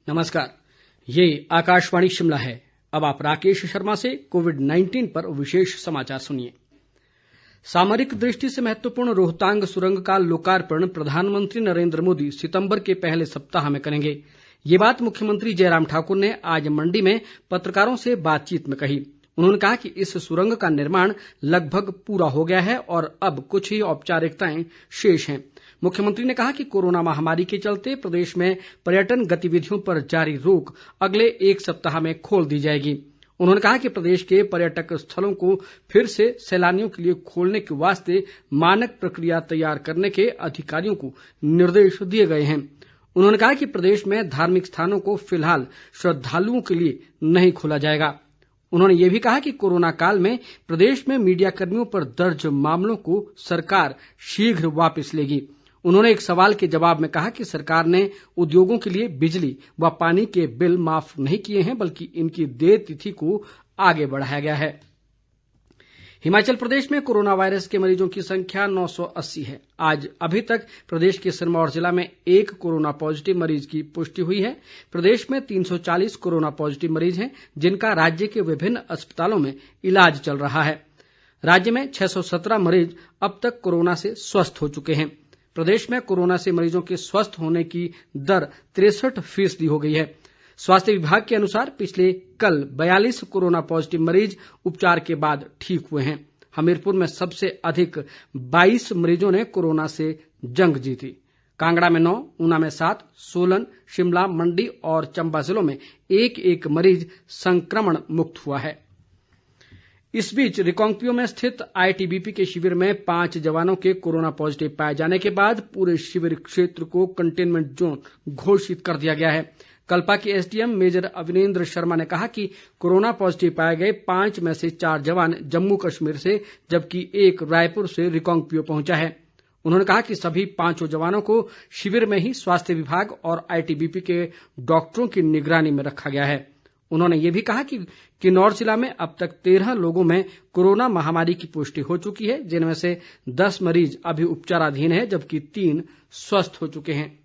नमस्कार, ये आकाशवाणी शिमला है। अब आप राकेश शर्मा से कोविड-19 पर विशेष समाचार सुनिए। सामरिक दृष्टि से महत्वपूर्ण रोहतांग सुरंग का लोकार्पण प्रधानमंत्री नरेंद्र मोदी सितंबर के पहले सप्ताह में करेंगे। ये बात मुख्यमंत्री जयराम ठाकुर ने आज मंडी में पत्रकारों से बातचीत में कही। उन्होंने कहा कि इस सुरंग का निर्माण लगभग पूरा हो गया है और अब कुछ ही औपचारिकताएं शेष हैं। मुख्यमंत्री ने कहा कि कोरोना महामारी के चलते प्रदेश में पर्यटन गतिविधियों पर जारी रोक अगले एक सप्ताह में खोल दी जाएगी। उन्होंने कहा कि प्रदेश के पर्यटक स्थलों को फिर से सैलानियों के लिए खोलने के वास्ते मानक प्रक्रिया तैयार करने के अधिकारियों को निर्देश दिए गए हैं। उन्होंने कहा कि प्रदेश में धार्मिक स्थानों को फिलहाल श्रद्धालुओं के लिए नहीं खोला जाएगा। उन्होंने ये भी कहा कि कोरोना काल में प्रदेश में मीडिया कर्मियों पर दर्ज मामलों को सरकार शीघ्र वापस लेगी। उन्होंने एक सवाल के जवाब में कहा कि सरकार ने उद्योगों के लिए बिजली व पानी के बिल माफ नहीं किए हैं, बल्कि इनकी देय तिथि को आगे बढ़ाया गया है। हिमाचल प्रदेश में कोरोना वायरस के मरीजों की संख्या 980 है। आज अभी तक प्रदेश के सिरमौर जिला में एक कोरोना पॉजिटिव मरीज की पुष्टि हुई है। प्रदेश में 340 कोरोना पॉजिटिव मरीज हैं, जिनका राज्य के विभिन्न अस्पतालों में इलाज चल रहा है। राज्य में 617 मरीज अब तक कोरोना से स्वस्थ हो चुके हैं। प्रदेश में कोरोना से मरीजों के स्वस्थ होने की दर 63% हो गई है। स्वास्थ्य विभाग के अनुसार पिछले कल 42 कोरोना पॉजिटिव मरीज उपचार के बाद ठीक हुए हैं। हमीरपुर में सबसे अधिक 22 मरीजों ने कोरोना से जंग जीती। कांगड़ा में 9, ऊना में 7, सोलन, शिमला, मंडी और चंबा जिलों में एक एक मरीज संक्रमण मुक्त हुआ है। इस बीच रिकांगपिओ में स्थित आईटीबीपी के शिविर में 5 जवानों के कोरोना पॉजिटिव पाए जाने के बाद पूरे शिविर क्षेत्र को कंटेनमेंट जोन घोषित कर दिया गया है। कल्पा के एसडीएम मेजर अविनेंद्र शर्मा ने कहा कि कोरोना पॉजिटिव पाए गए 5 में से 4 जवान जम्मू कश्मीर से, जबकि एक रायपुर से रिकांगपिओ पहुंचा है। उन्होंने कहा कि सभी 5 जवानों को शिविर में ही स्वास्थ्य विभाग और आईटीबीपी के डॉक्टरों की निगरानी में रखा गया है। उन्होंने ये भी कहा कि किन्नौर जिला में अब तक 13 लोगों में कोरोना महामारी की पुष्टि हो चुकी है, जिनमें से 10 मरीज अभी उपचाराधीन है, जबकि 3 स्वस्थ हो चुके हैं।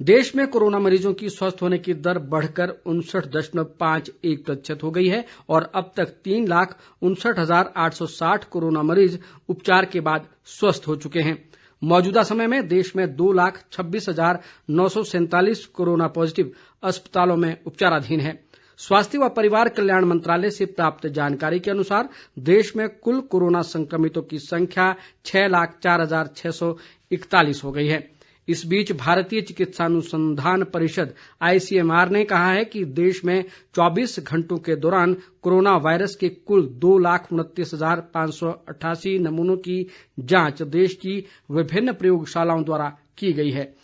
देश में कोरोना मरीजों की स्वस्थ होने की दर बढ़कर 59.51% हो गई है और अब तक 3,59,860 कोरोना मरीज उपचार के बाद स्वस्थ हो चुके हैं। मौजूदा समय में देश में 2,26,947 कोरोना पॉजिटिव अस्पतालों में उपचाराधीन है। स्वास्थ्य व परिवार कल्याण मंत्रालय से प्राप्त जानकारी के अनुसार देश में कुल कोरोना संक्रमितों की संख्या 6,04,641 हो गई है। इस बीच भारतीय चिकित्सा अनुसंधान परिषद आईसीएमआर ने कहा है कि देश में 24 घंटों के दौरान कोरोना वायरस के कुल 2,29,588 नमूनों की जांच देश की विभिन्न प्रयोगशालाओं द्वारा की गई है।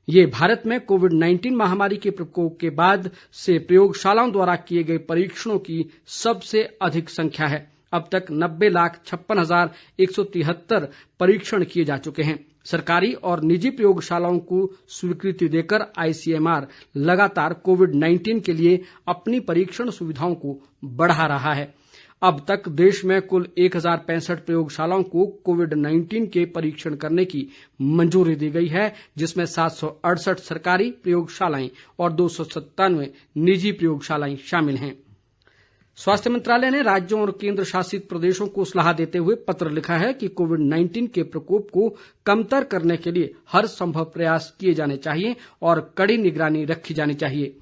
ये भारत में कोविड-19 महामारी के प्रकोप के बाद से प्रयोगशालाओं द्वारा किए गए परीक्षणों की सबसे अधिक संख्या है। अब तक 90,56,173 परीक्षण किए जा चुके हैं। सरकारी और निजी प्रयोगशालाओं को स्वीकृति देकर आईसीएमआर लगातार कोविड-19 के लिए अपनी परीक्षण सुविधाओं को बढ़ा रहा है। अब तक देश में कुल 1,065 प्रयोगशालाओं को कोविड-19 के परीक्षण करने की मंजूरी दी गई है, जिसमें 768 सरकारी प्रयोगशालाएं और 297 निजी प्रयोगशालाएं शामिल हैं। स्वास्थ्य मंत्रालय ने राज्यों और केंद्र शासित प्रदेशों को सलाह देते हुए पत्र लिखा है कि कोविड-19 के प्रकोप को कमतर करने के लिए हर संभव प्रयास किए जाने चाहिए और कड़ी निगरानी रखी जानी चाहिए।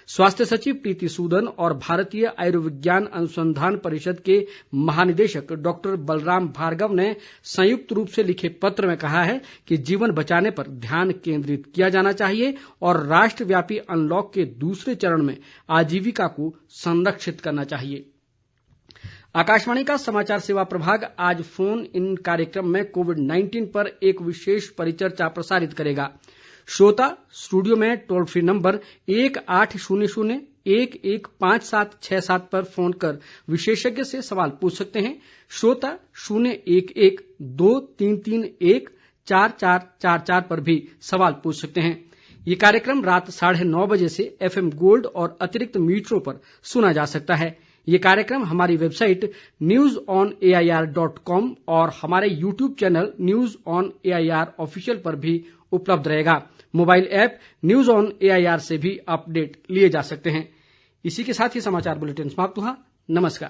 स्वास्थ्य सचिव प्रीति सूदन और भारतीय आयुर्विज्ञान अनुसंधान परिषद के महानिदेशक डॉक्टर बलराम भार्गव ने संयुक्त रूप से लिखे पत्र में कहा है कि जीवन बचाने पर ध्यान केंद्रित किया जाना चाहिए और राष्ट्रव्यापी अनलॉक के दूसरे चरण में आजीविका को संरक्षित करना चाहिए। आकाशवाणी का समाचार सेवा प्रभाग आज फोन इन कार्यक्रम में कोविड-19 पर एक विशेष परिचर्चा प्रसारित करेगा। श्रोता स्टूडियो में टोल फ्री नंबर 1800-115767 पर फोन कर विशेषज्ञ से सवाल पूछ सकते हैं। श्रोता 011-2331-4444 पर भी सवाल पूछ सकते हैं। ये कार्यक्रम रात 9:30 बजे से एफएम गोल्ड और अतिरिक्त मीटरों पर सुना जा सकता है। ये कार्यक्रम हमारी वेबसाइट newsonair.com और हमारे YouTube channel news on AIR official पर भी उपलब्ध रहेगा। Mobile app news on AIR से भी अपडेट लिए जा सकते हैं। इसी के साथ ही समाचार बुलेटिन समाप्त हुआ। नमस्कार।